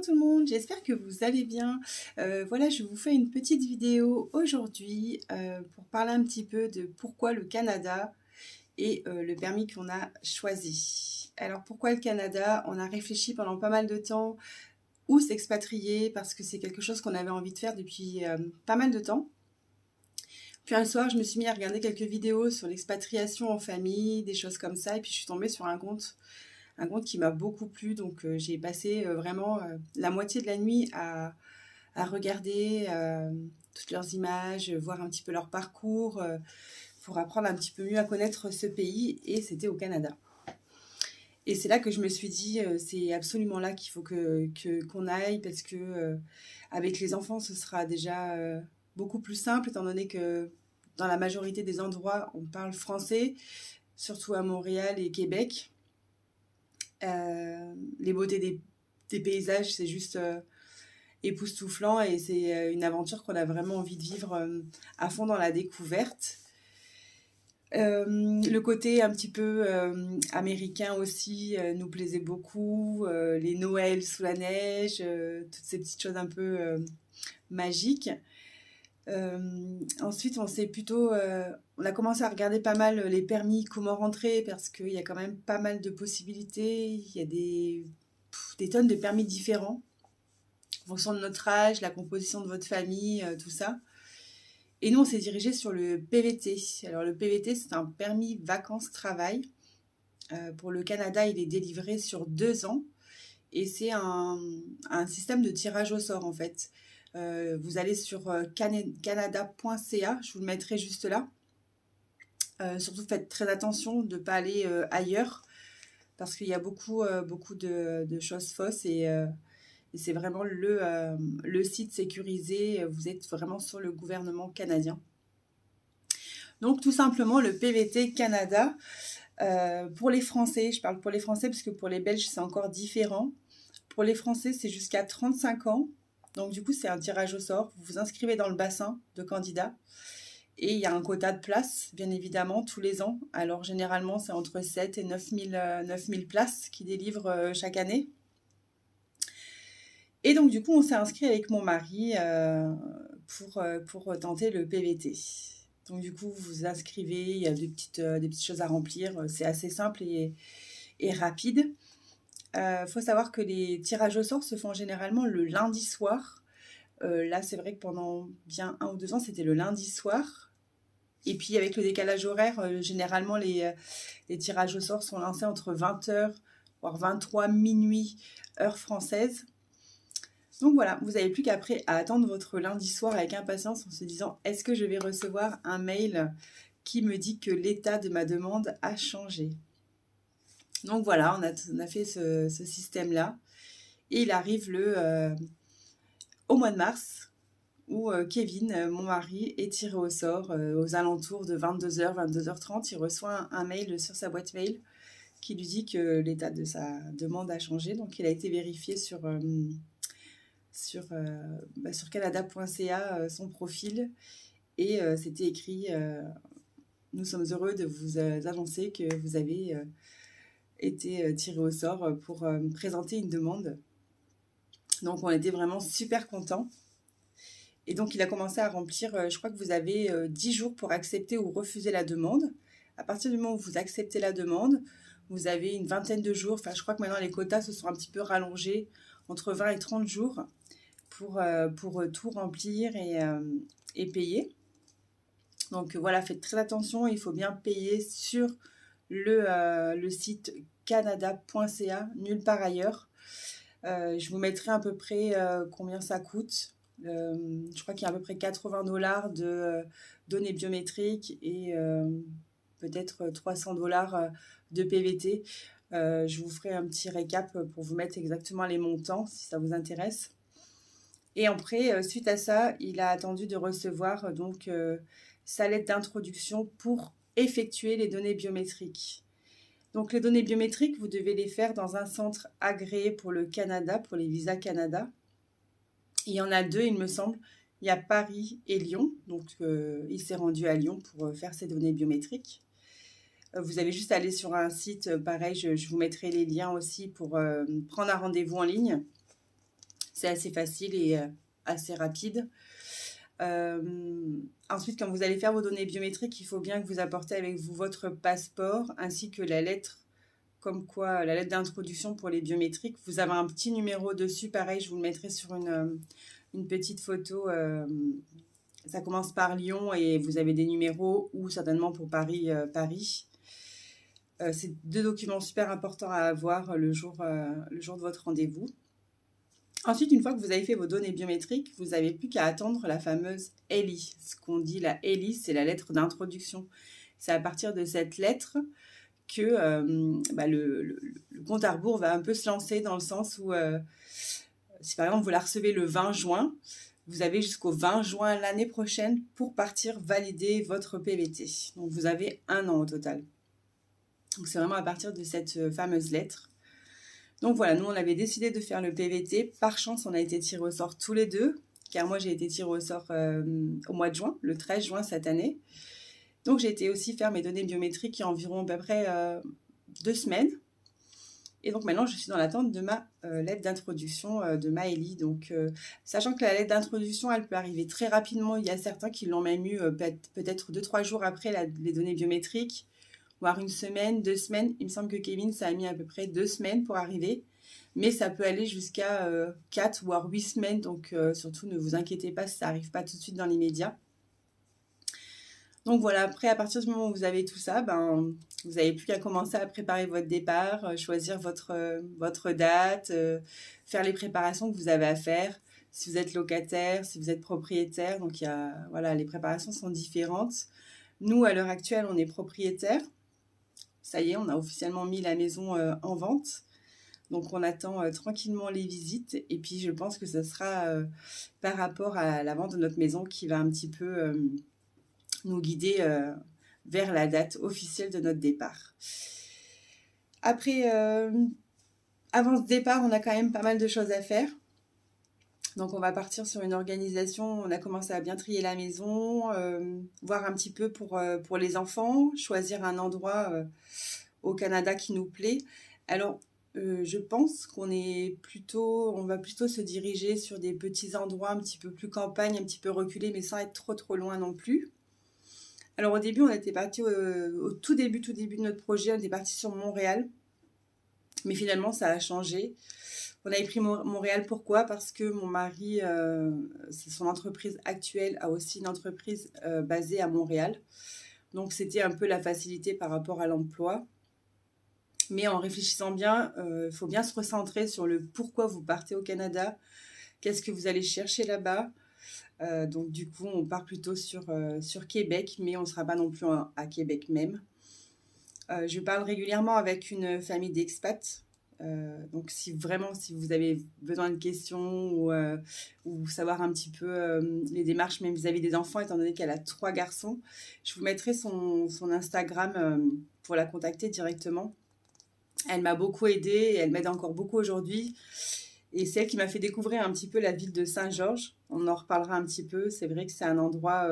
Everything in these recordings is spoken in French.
tout le monde, j'espère que vous allez bien. Voilà, je vous fais une petite vidéo aujourd'hui pour parler un petit peu de pourquoi le Canada et le permis qu'on a choisi. Alors pourquoi le Canada? On a réfléchi pendant pas mal de temps où s'expatrier parce que c'est quelque chose qu'on avait envie de faire depuis pas mal de temps. Puis un soir, je me suis mis à regarder quelques vidéos sur l'expatriation en famille, des choses comme ça, et puis je suis tombée sur un compte qui m'a beaucoup plu. Donc j'ai passé vraiment la moitié de la nuit à regarder toutes leurs images, voir un petit peu leur parcours, pour apprendre un petit peu mieux à connaître ce pays, et c'était au Canada. Et c'est là que je me suis dit, c'est absolument là qu'il faut qu'on aille, parce que avec les enfants, ce sera déjà beaucoup plus simple, étant donné que dans la majorité des endroits, on parle français, surtout à Montréal et Québec. Les beautés des paysages, c'est juste époustouflant, et c'est une aventure qu'on a vraiment envie de vivre à fond dans la découverte. Le côté un petit peu américain aussi nous plaisait beaucoup, les Noëls sous la neige, toutes ces petites choses un peu magiques. Ensuite, on a commencé à regarder pas mal les permis, comment rentrer, parce qu'il y a quand même pas mal de possibilités. Il y a des tonnes de permis différents, en fonction de notre âge, la composition de votre famille, tout ça. Et nous, on s'est dirigé sur le PVT. Alors, le PVT, c'est un permis vacances-travail. Pour le Canada, il est délivré sur 2 ans. Et c'est un système de tirage au sort, en fait. Vous allez sur canada.ca, je vous le mettrai juste là. Surtout, faites très attention de ne pas aller ailleurs, parce qu'il y a beaucoup de choses fausses, et c'est vraiment le site sécurisé. Vous êtes vraiment sur le gouvernement canadien. Donc tout simplement le PVT Canada, pour les Français, je parle pour les Français parce que pour les Belges c'est encore différent. Pour les Français c'est jusqu'à 35 ans, donc du coup c'est un tirage au sort, vous vous inscrivez dans le bassin de candidats, et il y a un quota de places bien évidemment tous les ans. Alors généralement c'est entre 7 et 9 000 places qui délivrent chaque année. Et donc du coup on s'est inscrit avec mon mari pour tenter le PVT. Donc du coup, vous vous inscrivez, il y a des petites choses à remplir, c'est assez simple et rapide. Faut savoir que les tirages au sort se font généralement le lundi soir. Là, c'est vrai que pendant bien 1 ou 2 ans, c'était le lundi soir. Et puis avec le décalage horaire, généralement les tirages au sort sont lancés entre 20 h, voire 23 minuit, heure française. Donc voilà, vous n'avez plus qu'après à attendre votre lundi soir avec impatience en se disant: est-ce que je vais recevoir un mail qui me dit que l'état de ma demande a changé? Donc voilà, on a fait ce système-là. Et il arrive au mois de mars, où Kevin, mon mari, est tiré au sort aux alentours de 22 h, 22 h 30. Il reçoit un mail sur sa boîte mail qui lui dit que l'état de sa demande a changé. Donc il a été vérifié sur canada.ca son profil, et c'était écrit nous sommes heureux de vous annoncer que vous avez été tiré au sort pour présenter une demande. Donc on était vraiment super contents. Et donc il a commencé à remplir, je crois que vous avez 10 jours pour accepter ou refuser la demande. À partir du moment où vous acceptez la demande, vous avez une vingtaine de jours, enfin je crois que maintenant les quotas se sont un petit peu rallongés, entre 20 et 30 jours pour tout remplir et payer. Donc voilà, faites très attention, il faut bien payer sur le site canada.ca, nulle part ailleurs. Je vous mettrai à peu près combien ça coûte. Je crois qu'il y a à peu près 80 $ de données biométriques et peut-être 300 $ de PVT. Je vous ferai un petit récap pour vous mettre exactement les montants si ça vous intéresse. Et après, suite à ça, il a attendu de recevoir donc sa lettre d'introduction pour effectuer les données biométriques. Donc les données biométriques, vous devez les faire dans un centre agréé pour le Canada, pour les visas Canada. Il y en a 2, il me semble. Il y a Paris et Lyon. Donc il s'est rendu à Lyon pour faire ses données biométriques. Vous avez juste à aller sur un site, pareil, je vous mettrai les liens aussi pour prendre un rendez-vous en ligne. C'est assez facile et assez rapide. Ensuite, quand vous allez faire vos données biométriques, il faut bien que vous apportez avec vous votre passeport ainsi que la lettre, comme quoi la lettre d'introduction pour les biométriques. Vous avez un petit numéro dessus, pareil, je vous le mettrai sur une petite photo. Ça commence par Lyon et vous avez des numéros, ou certainement pour Paris, Paris. C'est 2 documents super importants à avoir le jour de votre rendez-vous. Ensuite, une fois que vous avez fait vos données biométriques, vous n'avez plus qu'à attendre la fameuse ELI. Ce qu'on dit la ELI, c'est la lettre d'introduction. C'est à partir de cette lettre que le compte à rebours va un peu se lancer, dans le sens où, si par exemple vous la recevez le 20 juin, vous avez jusqu'au 20 juin l'année prochaine pour partir valider votre PVT. Donc vous avez 1 an au total. Donc c'est vraiment à partir de cette fameuse lettre. Donc voilà, nous on avait décidé de faire le PVT. Par chance, on a été tirés au sort tous les deux, car moi j'ai été tirée au sort au mois de juin, le 13 juin cette année. Donc j'ai été aussi faire mes données biométriques il y a environ à peu près 2 semaines. Et donc maintenant je suis dans l'attente de ma lettre d'introduction de ma ELI. Donc sachant que la lettre d'introduction, elle peut arriver très rapidement. Il y a certains qui l'ont même eu peut-être 2-3 jours après les données biométriques, voire 1 semaine, 2 semaines. Il me semble que Kevin, ça a mis à peu près 2 semaines pour arriver. Mais ça peut aller jusqu'à 4 voire 8 semaines. Donc surtout, ne vous inquiétez pas si ça n'arrive pas tout de suite dans l'immédiat. Donc voilà, après, à partir du moment où vous avez tout ça, vous n'avez plus qu'à commencer à préparer votre départ, choisir votre date, faire les préparations que vous avez à faire. Si vous êtes locataire, si vous êtes propriétaire, donc voilà, les préparations sont différentes. Nous, à l'heure actuelle, on est propriétaire. Ça y est, on a officiellement mis la maison en vente. Donc on attend tranquillement les visites. Et puis je pense que ce sera par rapport à la vente de notre maison qui va un petit peu nous guider vers la date officielle de notre départ. Après, avant ce départ, on a quand même pas mal de choses à faire. Donc on va partir sur une organisation. On a commencé à bien trier la maison, voir un petit peu pour les enfants, choisir un endroit au Canada qui nous plaît. Alors je pense qu'on va plutôt se diriger sur des petits endroits un petit peu plus campagne, un petit peu reculés, mais sans être trop loin non plus. Alors au début, on était parti au tout début de notre projet, on était parti sur Montréal. Mais finalement, ça a changé. On avait pris Montréal, pourquoi? Parce que mon mari, son entreprise actuelle a aussi une entreprise basée à Montréal. Donc c'était un peu la facilité par rapport à l'emploi. Mais en réfléchissant bien, il faut bien se recentrer sur le pourquoi vous partez au Canada. Qu'est-ce que vous allez chercher là-bas? Donc du coup, on part plutôt sur Québec, mais on ne sera pas non plus à Québec même. Je parle régulièrement avec une famille d'expats. Donc si vous avez besoin de questions ou savoir un petit peu les démarches même vis-à-vis des enfants, étant donné qu'elle a 3 garçons, je vous mettrai son Instagram pour la contacter directement. Elle m'a beaucoup aidée et elle m'aide encore beaucoup aujourd'hui. Et c'est elle qui m'a fait découvrir un petit peu la ville de Saint-Georges. On en reparlera un petit peu. C'est vrai que c'est un endroit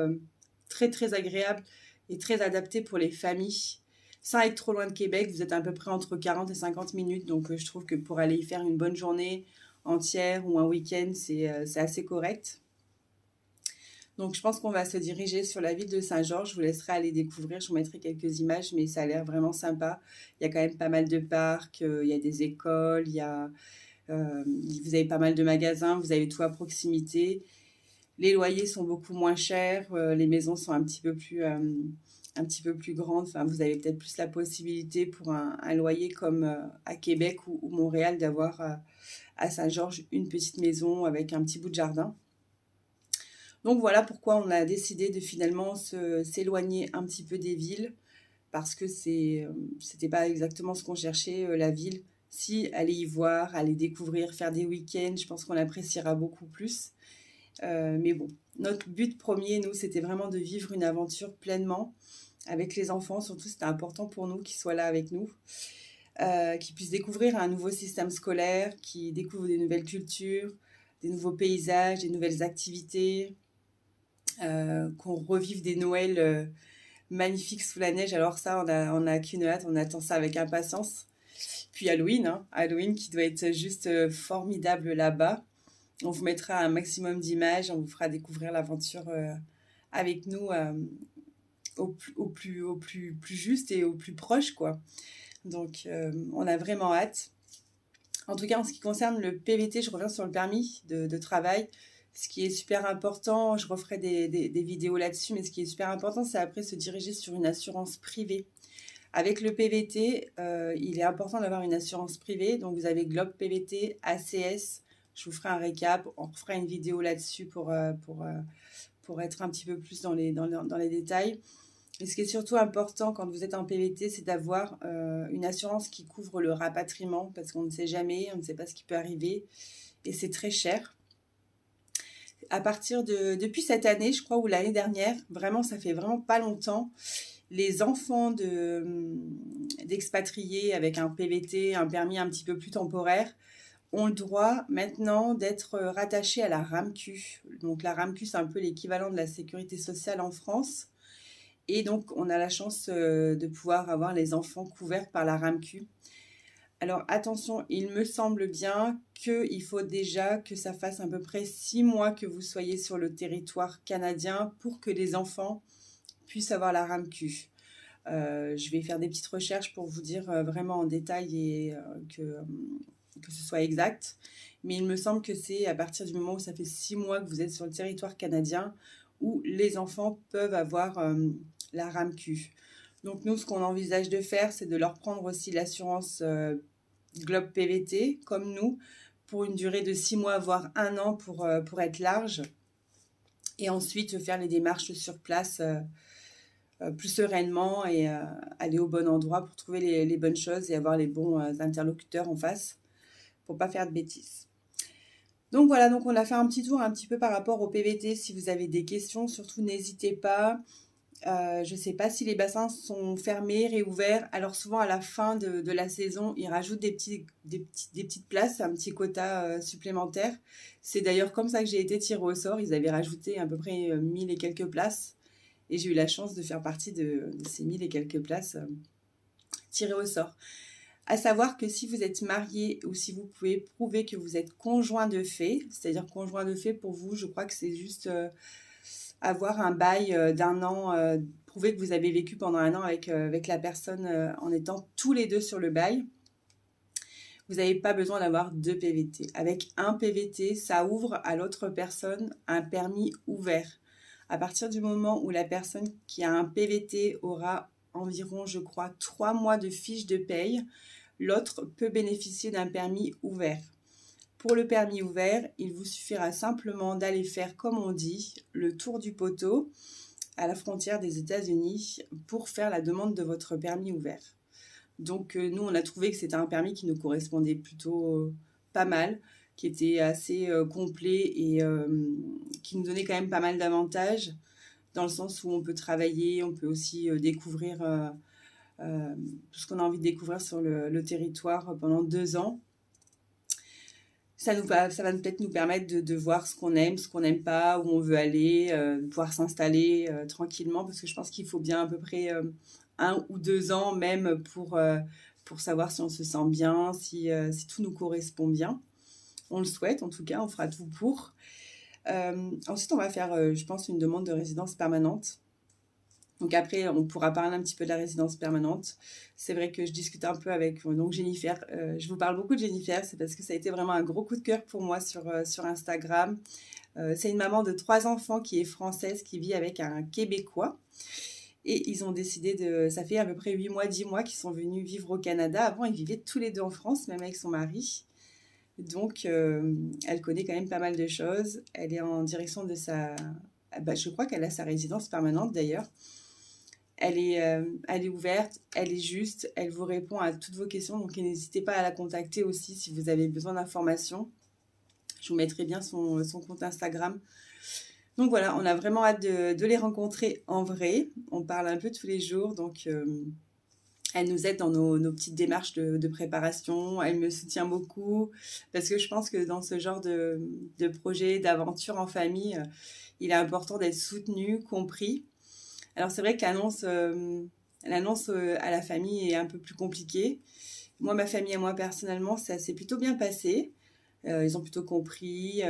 très, très agréable et très adapté pour les familles. Sans être trop loin de Québec, vous êtes à peu près entre 40 et 50 minutes. Donc, je trouve que pour aller y faire une bonne journée entière ou un week-end, c'est assez correct. Donc, je pense qu'on va se diriger sur la ville de Saint-Georges. Je vous laisserai aller découvrir. Je vous mettrai quelques images, mais ça a l'air vraiment sympa. Il y a quand même pas mal de parcs, il y a des écoles, vous avez pas mal de magasins, vous avez tout à proximité. Les loyers sont beaucoup moins chers, les maisons sont un petit peu plus grandes. Enfin, vous avez peut-être plus la possibilité pour un loyer comme à Québec ou Montréal d'avoir à Saint-Georges une petite maison avec un petit bout de jardin. Donc voilà pourquoi on a décidé de finalement s'éloigner un petit peu des villes, parce que c'était pas exactement ce qu'on cherchait, la ville. Si, aller y voir, aller découvrir, faire des week-ends, je pense qu'on appréciera beaucoup plus. Mais bon, notre but premier, nous, c'était vraiment de vivre une aventure pleinement avec les enfants. Surtout, c'était important pour nous qu'ils soient là avec nous, qu'ils puissent découvrir un nouveau système scolaire, qu'ils découvrent des nouvelles cultures, des nouveaux paysages, des nouvelles activités, qu'on revive des Noëls magnifiques sous la neige. Alors ça, on a qu'une hâte, on attend ça avec impatience. Puis Halloween qui doit être juste formidable là-bas. On vous mettra un maximum d'images, on vous fera découvrir l'aventure avec nous plus juste et au plus proche, quoi. Donc, on a vraiment hâte. En tout cas, en ce qui concerne le PVT, je reviens sur le permis de travail. Ce qui est super important, je referai des vidéos là-dessus, mais ce qui est super important, c'est après se diriger sur une assurance privée. Avec le PVT, il est important d'avoir une assurance privée. Donc, vous avez Globe PVT, ACS. Je vous ferai un récap. On fera une vidéo là-dessus pour être un petit peu plus dans les détails. Et ce qui est surtout important quand vous êtes en PVT, c'est d'avoir une assurance qui couvre le rapatriement, parce qu'on ne sait jamais, on ne sait pas ce qui peut arriver, et c'est très cher. Depuis cette année, je crois, ou l'année dernière, vraiment, ça fait vraiment pas longtemps, les enfants d'expatriés avec un PVT, un permis un petit peu plus temporaire, ont le droit maintenant d'être rattachés à la RAMQ. Donc la RAMQ, c'est un peu l'équivalent de la sécurité sociale en France. Et donc, on a la chance de pouvoir avoir les enfants couverts par la RAMQ. Alors, attention, il me semble bien qu'il faut déjà que ça fasse à peu près 6 mois que vous soyez sur le territoire canadien pour que les enfants puissent avoir la RAMQ. Je vais faire des petites recherches pour vous dire vraiment en détail et que ce soit exact. Mais il me semble que c'est à partir du moment où ça fait 6 mois que vous êtes sur le territoire canadien où les enfants peuvent avoir la RAMQ. Donc nous, ce qu'on envisage de faire, c'est de leur prendre aussi l'assurance Globe PVT, comme nous, pour une durée de 6 mois, voire 1 an pour être large. Et ensuite, faire les démarches sur place plus sereinement et aller au bon endroit pour trouver les bonnes choses et avoir les bons interlocuteurs en face pour pas faire de bêtises. Donc voilà, donc on a fait un petit tour un petit peu par rapport au PVT. Si vous avez des questions, surtout n'hésitez pas. Je ne sais pas si les bassins sont fermés, réouverts. Alors souvent à la fin de la saison, ils rajoutent des petites places, un petit quota supplémentaire. C'est d'ailleurs comme ça que j'ai été tirée au sort. Ils avaient rajouté à peu près 1000 et quelques places. Et j'ai eu la chance de faire partie de ces 1000 et quelques places tirées au sort. À savoir que si vous êtes marié ou si vous pouvez prouver que vous êtes conjoint de fait, c'est-à-dire conjoint de fait pour vous, je crois que c'est juste avoir un bail d'1 an, prouver que vous avez vécu pendant 1 an avec la personne en étant tous les deux sur le bail. Vous n'avez pas besoin d'avoir 2 PVT. Avec un PVT, ça ouvre à l'autre personne un permis ouvert. À partir du moment où la personne qui a un PVT aura environ, je crois, 3 mois de fiche de paye, l'autre peut bénéficier d'un permis ouvert. Pour le permis ouvert, il vous suffira simplement d'aller faire, comme on dit, le tour du poteau à la frontière des États-Unis pour faire la demande de votre permis ouvert. Donc nous, on a trouvé que c'était un permis qui nous correspondait plutôt pas mal, qui était assez complet et qui nous donnait quand même pas mal d'avantages, dans le sens où on peut travailler, on peut aussi découvrir tout ce qu'on a envie de découvrir sur le territoire pendant 2 ans. Ça va peut-être nous permettre de voir ce qu'on aime, ce qu'on n'aime pas, où on veut aller, pouvoir s'installer tranquillement, parce que je pense qu'il faut bien à peu près 1 ou 2 ans même pour savoir si on se sent bien, si tout nous correspond bien. On le souhaite en tout cas, on fera tout pour. Ensuite, on va faire, je pense, une demande de résidence permanente. Donc après, on pourra parler un petit peu de la résidence permanente. C'est vrai que je discute un peu avec donc Jennifer. Je vous parle beaucoup de Jennifer, c'est parce que ça a été vraiment un gros coup de cœur pour moi sur Instagram. C'est une maman de 3 enfants qui est française, qui vit avec un Québécois. Et ils ont décidé ça fait à peu près 8 mois, 10 mois qu'ils sont venus vivre au Canada. Avant, ils vivaient tous les deux en France, même avec son mari. Donc, elle connaît quand même pas mal de choses. Elle est en direction de je crois qu'elle a sa résidence permanente d'ailleurs. Elle est ouverte, elle est juste, elle vous répond à toutes vos questions. Donc, n'hésitez pas à la contacter aussi si vous avez besoin d'informations. Je vous mettrai bien son compte Instagram. Donc voilà, on a vraiment hâte de les rencontrer en vrai. On parle un peu tous les jours, donc elle nous aide dans nos petites démarches de préparation. Elle me soutient beaucoup parce que je pense que dans ce genre de projet, d'aventure en famille, il est important d'être soutenu, compris. Alors c'est vrai que l'annonce à la famille est un peu plus compliquée. Moi, ma famille et moi, personnellement, ça s'est plutôt bien passé. Ils ont plutôt compris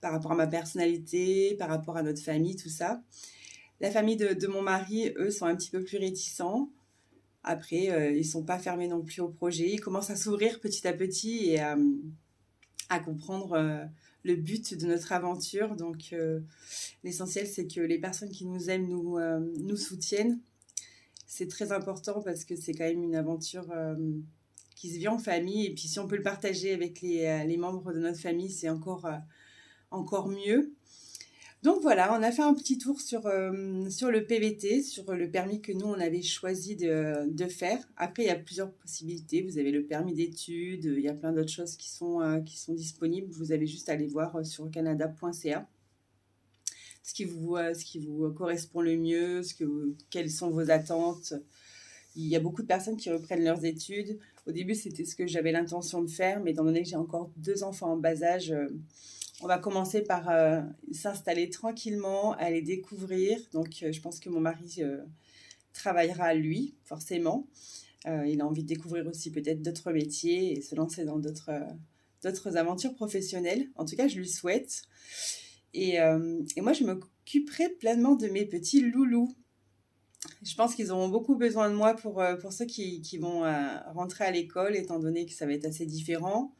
par rapport à ma personnalité, par rapport à notre famille, tout ça. La famille de mon mari, eux, sont un petit peu plus réticents. Après, ils ne sont pas fermés non plus au projet. Ils commencent à s'ouvrir petit à petit et à comprendre le but de notre aventure. Donc, l'essentiel, c'est que les personnes qui nous aiment nous soutiennent. C'est très important parce que c'est quand même une aventure qui se vit en famille. Et puis, si on peut le partager avec les membres de notre famille, c'est encore mieux. Donc voilà, on a fait un petit tour sur le PVT, sur le permis que nous, on avait choisi de faire. Après, il y a plusieurs possibilités. Vous avez le permis d'études, il y a plein d'autres choses qui sont disponibles. Vous avez juste à aller voir sur canada.ca ce qui vous correspond le mieux, quelles sont vos attentes. Il y a beaucoup de personnes qui reprennent leurs études. Au début, c'était ce que j'avais l'intention de faire, mais étant donné que j'ai encore 2 enfants en bas âge, on va commencer par s'installer tranquillement, aller découvrir. Donc, je pense que mon mari travaillera lui, forcément. Il a envie de découvrir aussi peut-être d'autres métiers et se lancer dans d'autres aventures professionnelles. En tout cas, je lui souhaite. Et moi, je m'occuperai pleinement de mes petits loulous. Je pense qu'ils auront beaucoup besoin de moi pour ceux qui vont rentrer à l'école, étant donné que ça va être assez différent.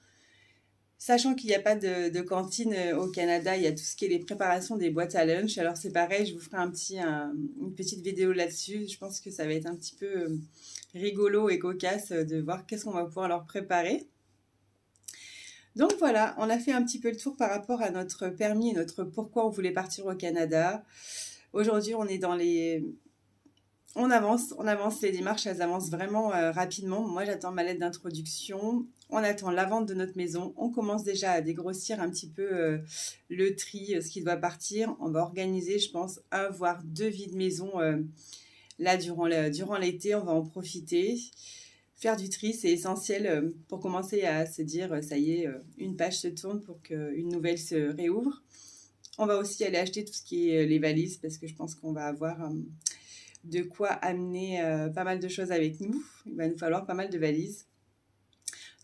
Sachant qu'il n'y a pas de cantine au Canada, il y a tout ce qui est les préparations des boîtes à lunch. Alors c'est pareil, je vous ferai une petite vidéo là-dessus. Je pense que ça va être un petit peu rigolo et cocasse de voir qu'est-ce qu'on va pouvoir leur préparer. Donc voilà, on a fait un petit peu le tour par rapport à notre permis et notre pourquoi on voulait partir au Canada. Aujourd'hui, on est dans les... On avance, les démarches, elles avancent vraiment rapidement. Moi, j'attends ma lettre d'introduction. On attend la vente de notre maison. On commence déjà à dégrossir un petit peu le tri, ce qui doit partir. On va organiser, je pense, 1 voire 2 vides maison là durant l'été. On va en profiter. Faire du tri, c'est essentiel pour commencer à se dire, ça y est, une page se tourne pour qu'une nouvelle se réouvre. On va aussi aller acheter tout ce qui est les valises parce que je pense qu'on va avoir de quoi amener pas mal de choses avec nous. Il va nous falloir pas mal de valises.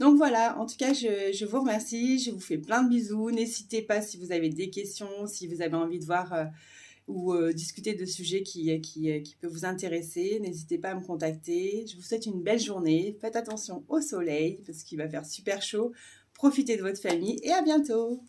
Donc voilà, en tout cas, je vous remercie. Je vous fais plein de bisous. N'hésitez pas si vous avez des questions, si vous avez envie de voir ou discuter de sujets qui peuvent vous intéresser. N'hésitez pas à me contacter. Je vous souhaite une belle journée. Faites attention au soleil parce qu'il va faire super chaud. Profitez de votre famille et à bientôt.